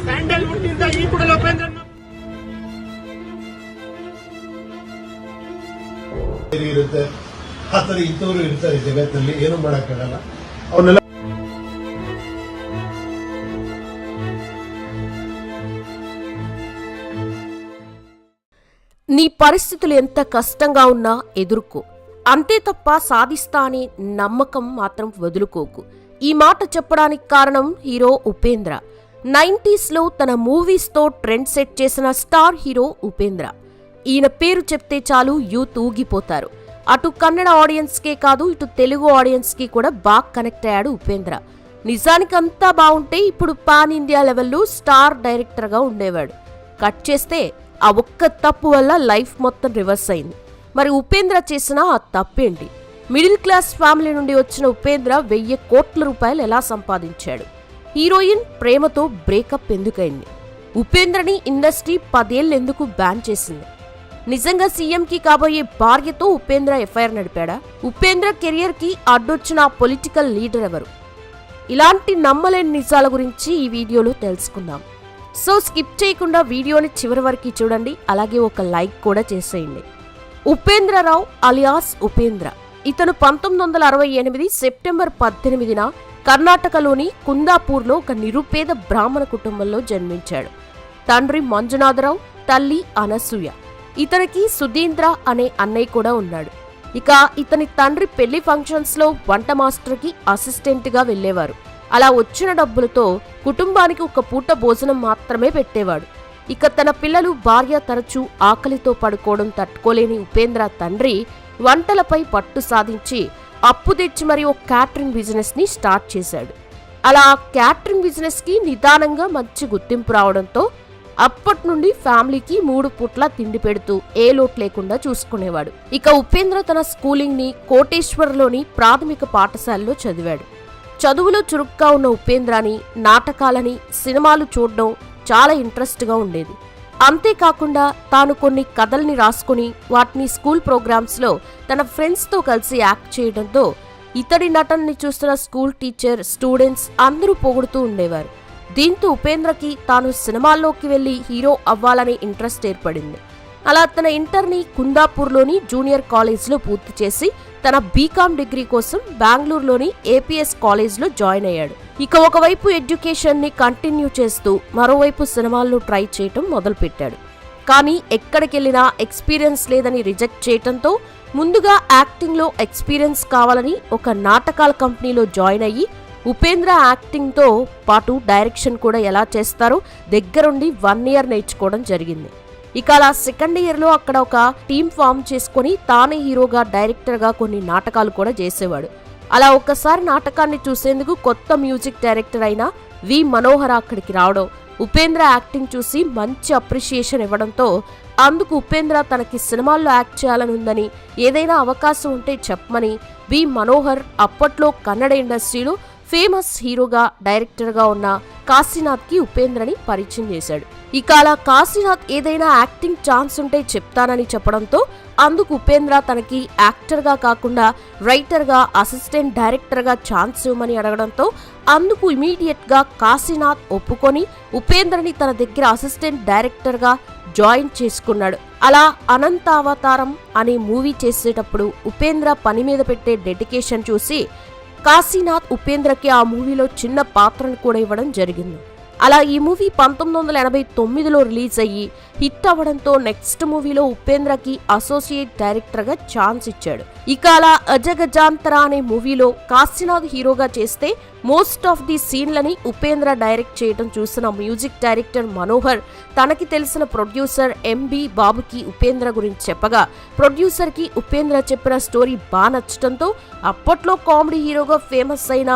Sandalwood ಇಂದ ಈ ಕೂಡ ಉಪೇಂದ್ರ ಇರುತ್ತೆ, ಆ ಥರ ಇಂಥವ್ರು ಇರ್ತಾರೆ ಜಗತ್ತಿನಲ್ಲಿ, ಏನು ಮಾಡೋಕ್ಕಾಗಲ್ಲ. ಅವನ್ನೆಲ್ಲ నీ పరిస్థితులు ఎంత కష్టంగా ఉన్నా ఎదుర్కో, అంతే తప్ప సాధిస్తా అనే నమ్మకం మాత్రం వదులుకోకు. ఈ మాట చెప్పడానికి కారణం హీరో ఉపేంద్ర. 90s తన మూవీస్తో ట్రెండ్ సెట్ చేసిన స్టార్ హీరో ఉపేంద్ర. ఈయన పేరు చెప్తే చాలు యూత్ ఊగిపోతారు. అటు కన్నడ ఆడియన్స్కే కాదు, ఇటు తెలుగు ఆడియన్స్కి కూడా బాగా కనెక్ట్ అయ్యాడు ఉపేంద్ర. నిజానికి అంతా బాగుంటే ఇప్పుడు పాన్ ఇండియా లెవెల్లో స్టార్ డైరెక్టర్గా ఉండేవాడు. కట్ చేస్తే ఆ ఒక్క తప్పు వల్ల లైఫ్ మొత్తం రివర్స్ అయింది. మరి ఉపేంద్ర చేసిన ఆ తప్పేంటి? మిడిల్ క్లాస్ ఫ్యామిలీ నుండి వచ్చిన ఉపేంద్ర 1000 కోట్ల రూపాయలు ఎలా సంపాదించాడు? హీరోయిన్ ప్రేమతో బ్రేకప్ ఎందుకైంది? ఉపేంద్రని ఇండస్ట్రీ 10 ఏళ్ళు ఎందుకు బ్యాన్ చేసింది? నిజంగా సీఎంకి కాబోయే భార్యతో ఉపేంద్ర ఎఫ్ఐఆర్ నడిపాడా? ఉపేంద్ర కెరియర్కి అడ్డొచ్చిన పొలిటికల్ లీడర్ ఎవరు? ఇలాంటి నమ్మలేని నిజాల గురించి ఈ వీడియోలో తెలుసుకుందాం. సో స్కిప్ చేయకుండా వీడియోని చివరి వరకు చూడండి, అలాగే ఒక లైక్ కూడా చేసేయండి. ఉపేంద్రరావు అలియాస్ ఉపేంద్ర. ఇతను 1968 సెప్టెంబర్ 18న కర్ణాటకలోని కుందాపూర్లో ఒక నిరుపేద బ్రాహ్మణ కుటుంబంలో జన్మించాడు. తండ్రి మంజునాథరావు, తల్లి అనసూయ. ఇతనికి సుధీంద్ర అనే అన్నయ్య కూడా ఉన్నాడు. ఇక ఇతని తండ్రి పెళ్లి ఫంక్షన్స్లో వంట మాస్టర్కి అసిస్టెంట్గా వెళ్లేవారు. అలా వచ్చిన డబ్బులతో కుటుంబానికి ఒక పూట భోజనం మాత్రమే పెట్టేవాడు. ఇక తన పిల్లలు, భార్య తరచూ ఆకలితో పడుకోవడం తట్టుకోలేని ఉపేంద్ర తండ్రి వంటలపై పట్టు సాధించి అప్పు తెచ్చి మరి ఒక క్యాటరింగ్ బిజినెస్ ని స్టార్ట్ చేశాడు. అలా క్యాటరింగ్ బిజినెస్ కి నిదానంగా మంచి గుర్తింపు రావడంతో అప్పటి నుండి ఫ్యామిలీకి 3 పూట్ల తిండి పెడుతూ ఏ లోటు లేకుండా చూసుకునేవాడు. ఇక ఉపేంద్ర తన స్కూలింగ్ ని కోటేశ్వర్లోని ప్రాథమిక పాఠశాలలో చదివాడు. చదువులో చురుగ్గా ఉన్న ఉపేంద్రని నాటకాలని, సినిమాలు చూడడం చాలా ఇంట్రెస్ట్గా ఉండేది. అంతేకాకుండా తాను కొన్ని కథల్ని రాసుకుని వాటిని స్కూల్ ప్రోగ్రామ్స్లో తన ఫ్రెండ్స్తో కలిసి యాక్ట్ చేయడంతో ఇతడి నటనని చూస్తున్న స్కూల్ టీచర్, స్టూడెంట్స్ అందరూ పొగుడుతూ ఉండేవారు. దీంతో ఉపేంద్రకి తాను సినిమాల్లోకి వెళ్లి హీరో అవ్వాలనే ఇంట్రెస్ట్ ఏర్పడింది. అలా తన ఇంటర్ని కుందాపూర్లోని జూనియర్ కాలేజ్లో పూర్తి చేసి తన బీకామ్ డిగ్రీ కోసం బెంగళూరులోని ఏపీఎస్ కాలేజ్లో జాయిన్ అయ్యాడు. ఇక ఒకవైపు ఎడ్యుకేషన్ని కంటిన్యూ చేస్తూ మరోవైపు సినిమాల్లో ట్రై చేయటం మొదలుపెట్టాడు. కానీ ఎక్కడికెళ్లినా ఎక్స్పీరియన్స్ లేదని రిజెక్ట్ చేయటంతో ముందుగా యాక్టింగ్లో ఎక్స్పీరియన్స్ కావాలని ఒక నాటకాల కంపెనీలో జాయిన్ అయ్యి ఉపేంద్ర యాక్టింగ్తో పాటు డైరెక్షన్ కూడా ఎలా చేస్తారో దగ్గరుండి 1 ఇయర్ నేర్చుకోవడం జరిగింది. ఇక అలా సెకండ్ ఇయర్లో అక్కడ ఒక టీం ఫామ్ చేసుకుని తానే హీరోగా, డైరెక్టర్గా కొన్ని నాటకాలు కూడా చేసేవాడు. అలా ఒక్కసారి నాటకాన్ని చూసేందుకు కొత్త మ్యూజిక్ డైరెక్టర్ అయిన వి మనోహర్ అక్కడికి రావడం, ఉపేంద్ర యాక్టింగ్ చూసి మంచి అప్రిషియేషన్ ఇవ్వడంతో అందుకు ఉపేంద్ర తనకి సినిమాల్లో యాక్ట్ చేయాలని ఉందని, ఏదైనా అవకాశం ఉంటే చెప్పమని వి మనోహర్ అప్పట్లో కన్నడ ఇండస్ట్రీలో ఫేమస్ హీరోగా, డైరెక్టర్గా ఉన్న కాశీనాథ్కి ఉపేంద్రని పరిచయం చేశాడు. ఇక అలా కాశీనాథ్ ఏదైనా యాక్టింగ్ ఛాన్స్ ఉంటే చెప్తానని చెప్పడంతో అందుకు ఉపేంద్ర తనకి యాక్టర్గా కాకుండా రైటర్గా, అసిస్టెంట్ డైరెక్టర్గా ఛాన్స్ ఇవ్వమని అడగడంతో అందుకు ఇమీడియట్గా కాశీనాథ్ ఒప్పుకొని ఉపేంద్రని తన దగ్గర అసిస్టెంట్ డైరెక్టర్గా జాయిన్ చేసుకున్నాడు. అలా అనంతావతారం అనే మూవీ చేసేటప్పుడు ఉపేంద్ర పని మీద పెట్టే డెడికేషన్ చూసి కాశీనాథ్ ఉపేంద్రకి ఆ మూవీలో చిన్న పాత్రను కూడా ఇవ్వడం జరిగింది. అలా ఈ మూవీ 1989లో రిలీజ్ అయ్యి హిట్ అవ్వడంతో నెక్స్ట్ మూవీలో ఉపేంద్రకి అసోసియేట్ డైరెక్టర్గా ఛాన్స్ ఇచ్చాడు. ఇక అలా అజగజాంతర అనే మూవీలో కాశీనాథ్ హీరోగా చేస్తే మోస్ట్ ఆఫ్ ది సీన్లని ఉపేంద్ర డైరెక్ట్ చేయడం చూసిన మ్యూజిక్ డైరెక్టర్ మనోహర్ తనకి తెలిసిన ప్రొడ్యూసర్ ఎంబి బాబుకి ఉపేంద్ర గురించి చెప్పగా ప్రొడ్యూసర్కి ఉపేంద్ర చెప్పిన స్టోరీ బాగా నచ్చడంతో అప్పట్లో కామెడీ హీరోగా ఫేమస్ అయిన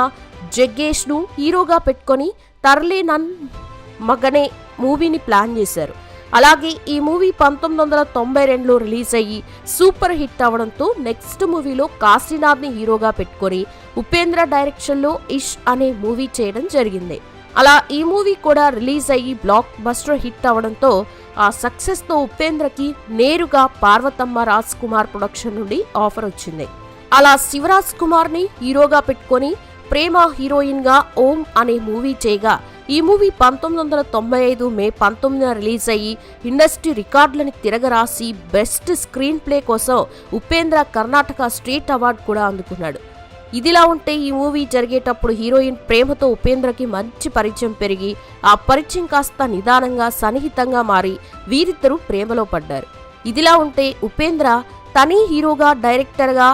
జగ్గేష్ను హీరోగా పెట్టుకొని తర్లే నన్ మగనే మూవీని ప్లాన్ చేశారు. అలాగే ఈ మూవీ 1992లో రిలీజ్ అయ్యి సూపర్ హిట్ అవడంతో నెక్స్ట్ మూవీలో కాశీనాథ్ని హీరోగా పెట్టుకొని ఉపేంద్ర డైరెక్షన్లో ఇష్ అనే మూవీ చేయడం జరిగింది. అలా ఈ మూవీ కూడా రిలీజ్ అయ్యి బ్లాక్ బస్టర్ హిట్ అవడంతో ఆ సక్సెస్తో ఉపేంద్రకి నేరుగా పార్వతమ్మ రాజ్ కుమార్ ప్రొడక్షన్ నుండి ఆఫర్ వచ్చింది. అలా శివరాజ్ కుమార్ని హీరోగా పెట్టుకొని ప్రేమ హీరోయిన్ గా ఓం అనే మూవీ చేయగా ఈ మూవీ 1995 మే 19న రిలీజ్ అయ్యి ఇండస్ట్రీ రికార్డులని తిరగరాసి బెస్ట్ స్క్రీన్ ప్లే కోసం ఉపేంద్ర కర్ణాటక స్టేట్ అవార్డు కూడా అందుకున్నాడు. ఇదిలా ఉంటే ఈ మూవీ జరిగేటప్పుడు హీరోయిన్ ప్రేమతో ఉపేంద్రకి మంచి పరిచయం పెరిగి ఆ పరిచయం కాస్త నిదానంగా సన్నిహితంగా మారి వీరిద్దరూ ప్రేమలో పడ్డారు. ఇదిలా ఉంటే ఉపేంద్ర తనీ హీరోగా డైరెక్టర్గా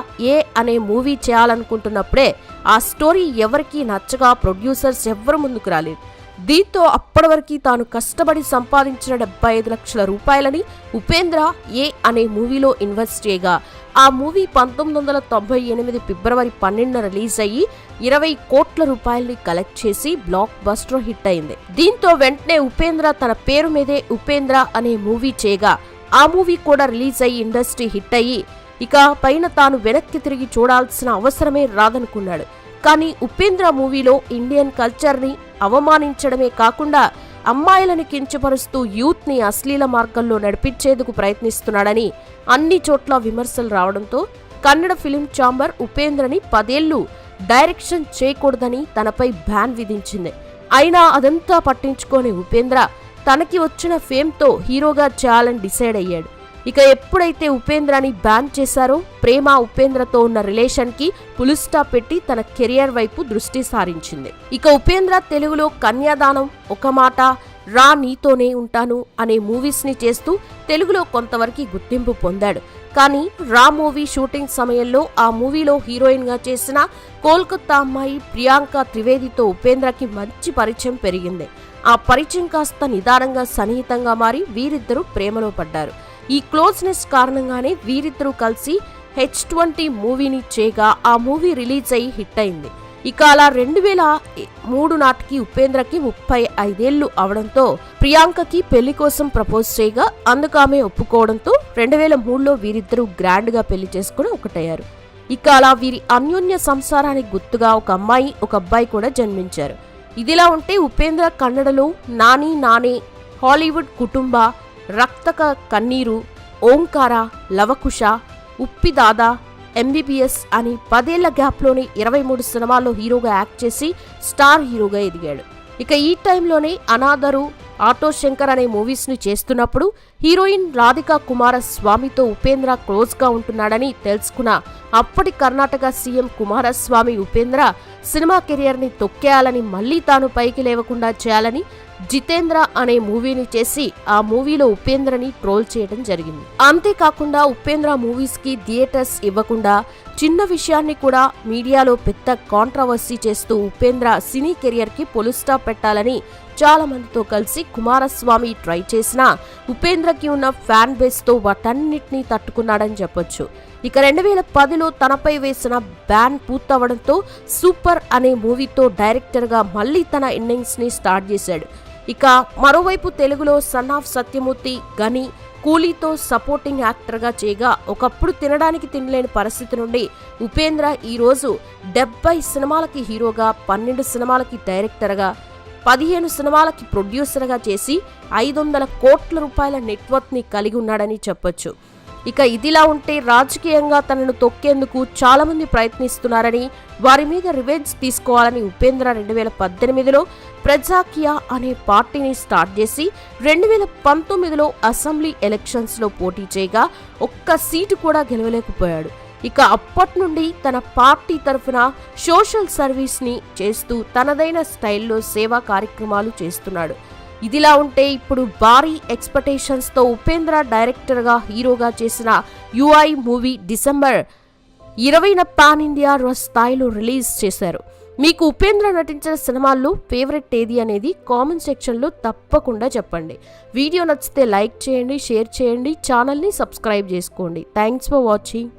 అనే మూవీ చేయాలనుకుంటున్నప్పుడే ఆ స్టోరీ ఎవరికీ నచ్చగా ప్రొడ్యూసర్స్ ఎవ్వరు ముందుకు రాలేదు. దీంతో అప్పటి వరకు తాను కష్టపడి సంపాదించిన 75 లక్షల రూపాయలని ఉపేంద్ర అనే మూవీలో ఇన్వెస్ట్ చేయగా ఆ మూవీ 1998 ఫిబ్రవరి 12న రిలీజ్ అయ్యి 20 కోట్ల రూపాయల్ని కలెక్ట్ చేసి బ్లాక్ బస్టర్ హిట్ అయింది. దీంతో వెంటనే ఉపేంద్ర తన పేరు మీదే ఉపేంద్ర అనే మూవీ చేయగా ఆ మూవీ కూడా రిలీజ్ అయ్యి ఇండస్ట్రీ హిట్ అయ్యి ఇక పైన తాను వెనక్కి తిరిగి చూడాల్సిన అవసరమే రాదనుకున్నాడు. కానీ ఉపేంద్ర మూవీలో ఇండియన్ కల్చర్ని అవమానించడమే కాకుండా అమ్మాయిలను కించపరుస్తూ యూత్ని అశ్లీల మార్గంలో నడిపించేందుకు ప్రయత్నిస్తున్నాడని అన్ని చోట్ల విమర్శలు రావడంతో కన్నడ ఫిలిం ఛాంబర్ ఉపేంద్రని 10 ఏళ్లు డైరెక్షన్ చేయకూడదని తనపై బ్యాన్ విధించింది. అయినా అదంతా పట్టించుకోని ఉపేంద్ర తనకి వచ్చిన ఫేమ్తో హీరోగా చేయాలని డిసైడ్ అయ్యాడు. ఇక ఎప్పుడైతే ఉపేంద్రని బ్యాన్ చేశారో ప్రేమ ఉపేంద్రతో ఉన్న రిలేషన్ కి ఫుల్ స్టాప్ పెట్టి తన కెరియర్ వైపు దృష్టి సారించింది. ఇక ఉపేంద్ర తెలుగులో కన్యాదానం, ఒక మాట, రా నీతోనే ఉంటాను అనే మూవీస్ ని చేస్తూ తెలుగులో కొంతవరకు గుర్తింపు పొందాడు. కానీ రా మూవీ షూటింగ్ సమయంలో ఆ మూవీలో హీరోయిన్ గా చేసిన కోల్కతా అమ్మాయి ప్రియాంక త్రివేదితో ఉపేంద్రకి మంచి పరిచయం పెరిగింది. ఆ పరిచయం కాస్త నిదానంగా సన్నిహితంగా మారి వీరిద్దరూ ప్రేమలో పడ్డారు. ఈ క్లోజ్నెస్ కారణంగానే వీరిద్దరూ కలిసి H20 మూవీని చేయగా ఆ మూవీ రిలీజ్ అయ్యి హిట్ అయింది. ఇక అలా 2003 నాటికి ఉపేంద్రకి 35 ఏళ్లు అవడంతో ప్రియాంకకి పెళ్లి కోసం ప్రపోజ్ చేయగా అందుకు ఆమె ఒప్పుకోవడంతో 2003లో వీరిద్దరూ గ్రాండ్ గా పెళ్లి చేసుకుని ఒకటయ్యారు. ఇక అలా వీరి అన్యోన్య సంసారానికి గుర్తుగా ఒక అమ్మాయి, ఒక అబ్బాయి కూడా జన్మించారు. ఇదిలా ఉంటే ఉపేంద్ర కన్నడలో నాని నానే, హాలీవుడ్ కుటుంబ, రక్తక కన్నీరు, ఓంకార, లవకుశ, ఉప్పిదాదా, MBBS అని 10 ఏళ్ల గ్యాప్లోనే 23 సినిమాల్లో హీరోగా యాక్ట్ చేసి స్టార్ హీరోగా ఎదిగాడు. ఇక ఈ టైంలోనే అనాథరు, ఆటో శంకర్ అనే మూవీస్ ని చేస్తున్నప్పుడు హీరోయిన్ రాధికా కుమారస్వామితో ఉపేంద్ర క్లోజ్ గా ఉంటున్నాడని తెలుసుకున్న అప్పటి Karnataka CM Kumaraswamy Upendra cinema career ని తొక్కేయాలని, మళ్లీ తాను పైకి లేవకుండా చేయాలని జితేంద్ర అనే మూవీని చేసి ఆ మూవీలో ఉపేంద్రని ట్రోల్ చేయడం జరిగింది. అంతేకాకుండా ఉపేంద్ర మూవీస్ కి థియేటర్స్ ఇవ్వకుండా చిన్న విషయాన్ని కూడా మీడియాలో పెద్ద కాంట్రవర్సీ చేస్తూ ఉపేంద్ర సినీ కెరియర్ కి ఫుల్ స్టాప్ పెట్టాలని చాలా మందితో కలిసి కుమారస్వామి ట్రై చేసినా ఉపేంద్రకి ఉన్న ఫ్యాన్ బేస్ తో వాటన్నిటినీ తట్టుకున్నాడని చెప్పొచ్చు. ఇక 2010లో తనపై వేసిన బ్యాన్ పూర్తవడంతో సూపర్ అనే మూవీతో డైరెక్టర్ గా మళ్లీ తన ఇన్నింగ్స్ ని స్టార్ట్ చేశాడు. ఇక మరోవైపు తెలుగులో సన్ ఆఫ్ సత్యమూర్తి, గని, కూలీతో సపోర్టింగ్ యాక్టర్ గా చేయగా ఒకప్పుడు తినడానికి తినలేని పరిస్థితి నుండి ఉపేంద్ర ఈరోజు 70 సినిమాలకి హీరోగా, 12 సినిమాలకి డైరెక్టర్ గా, 15 సినిమాలకి ప్రొడ్యూసర్ గా చేసి 500 కోట్ల రూపాయల నెట్వర్క్ ని కలిగి ఉన్నాడని చెప్పొచ్చు. ఇక ఇదిలా ఉంటే రాజకీయంగా తనను తొక్కేందుకు చాలా మంది ప్రయత్నిస్తున్నారని, వారి మీద రివెంజ్ తీసుకోవాలని ఉపేంద్ర 2018లో ప్రజాకియా అనే పార్టీని స్టార్ట్ చేసి 2019లో అసెంబ్లీ ఎలక్షన్స్ లో పోటీ చేయగా ఒక్క సీటు కూడా గెలవలేకపోయాడు. ఇక అప్పటి నుండి తన పార్టీ తరఫున సోషల్ సర్వీస్ ని చేస్తూ తనదైన స్టైల్లో సేవా కార్యక్రమాలు చేస్తున్నాడు. ఇదిలా ఉంటే ఇప్పుడు భారీ ఎక్స్పెక్టేషన్స్ తో ఉపేంద్ర డైరెక్టర్ గా, హీరోగా చేసిన UI మూవీ డిసెంబర్ 20న పాన్ ఇండియా స్థాయిలో రిలీజ్ చేశారు. మీకు ఉపేంద్ర నటించిన సినిమాల్లో ఫేవరెట్ ఏది అనేది కామెంట్ సెక్షన్లో తప్పకుండా చెప్పండి. వీడియో నచ్చితే లైక్ చేయండి, షేర్ చేయండి, ఛానల్ని సబ్స్క్రైబ్ చేసుకోండి. Thanks for watching.